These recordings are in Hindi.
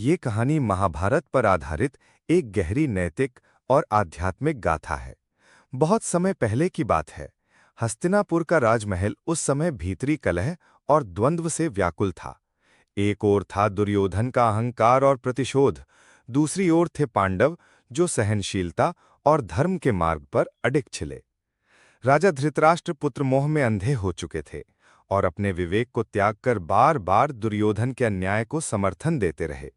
ये कहानी महाभारत पर आधारित एक गहरी नैतिक और आध्यात्मिक गाथा है। बहुत समय पहले की बात है। हस्तिनापुर का राजमहल उस समय भीतरी कलह और द्वंद्व से व्याकुल था। एक ओर था दुर्योधन का अहंकार और प्रतिशोध, दूसरी ओर थे पांडव जो सहनशीलता और धर्म के मार्ग पर अडिग छिले। राजा धृतराष्ट्र पुत्र मोह में अंधे हो चुके थे और अपने विवेक को त्याग कर बार बार दुर्योधन के अन्याय को समर्थन देते रहे।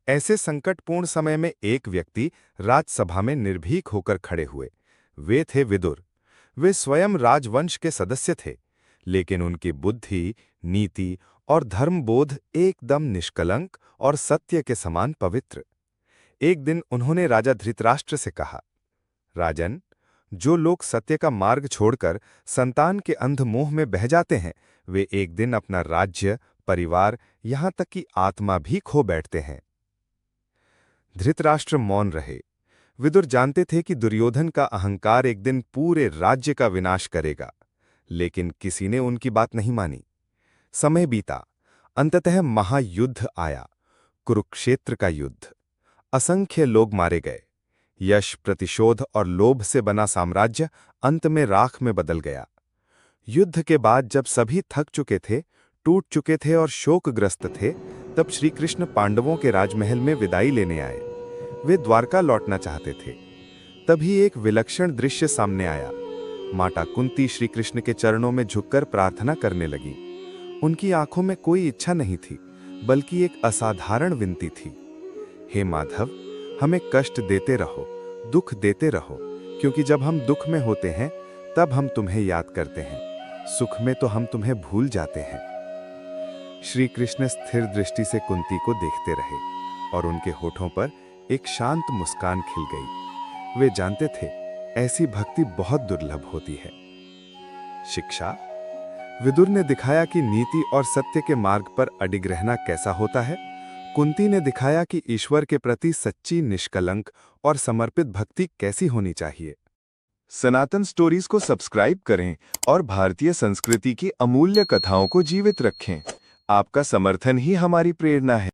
ऐसे संकटपूर्ण समय में एक व्यक्ति राजसभा में निर्भीक होकर खड़े हुए। वे थे विदुर। वे स्वयं राजवंश के सदस्य थे, लेकिन उनकी बुद्धि, नीति और धर्मबोध एकदम निष्कलंक और सत्य के समान पवित्र। एक दिन उन्होंने राजा धृतराष्ट्र से कहा, राजन, जो लोग सत्य का मार्ग छोड़कर संतान के अंध मोह में बह जाते हैं, वे एक दिन अपना राज्य, परिवार, यहां तक कि आत्मा भी खो बैठते हैं। धृतराष्ट्र मौन रहे। विदुर जानते थे कि दुर्योधन का अहंकार एक दिन पूरे राज्य का विनाश करेगा, लेकिन किसी ने उनकी बात नहीं मानी। समय बीता। अंततः महायुद्ध आया, कुरुक्षेत्र का युद्ध। असंख्य लोग मारे गए। यश, प्रतिशोध और लोभ से बना साम्राज्य अंत में राख में बदल गया। युद्ध के बाद जब सभी थक चुके थे, टूट चुके थे और शोकग्रस्त थे, तब श्री कृष्ण पांडवों के राजमहल में विदाई लेने आए। वे द्वारका लौटना चाहते थे। तभी एक विलक्षण दृश्य सामने आया। माता कुंती श्री कृष्ण के चरणों में झुककर प्रार्थना करने लगी। उनकी आंखों में कोई इच्छा नहीं थी, बल्कि एक असाधारण विनती थी। हे माधव, हमें कष्ट देते रहो, दुख देते रहो, क्योंकि जब हम दुख में होते हैं तब हम तुम्हें याद करते हैं, सुख में तो हम तुम्हें भूल जाते हैं। श्री कृष्ण स्थिर दृष्टि से कुंती को देखते रहे और उनके होठों पर एक शांत मुस्कान खिल गई। वे जानते थे, ऐसी भक्ति बहुत दुर्लभ होती है। शिक्षा। विदुर ने दिखाया कि नीति और सत्य के मार्ग पर अडिग रहना कैसा होता है। कुंती ने दिखाया कि ईश्वर के प्रति सच्ची, निष्कलंक और समर्पित भक्ति कैसी होनी चाहिए। सनातन स्टोरीज को सब्सक्राइब करें और भारतीय संस्कृति की अमूल्य कथाओं को जीवित रखें। आपका समर्थन ही हमारी प्रेरणा है।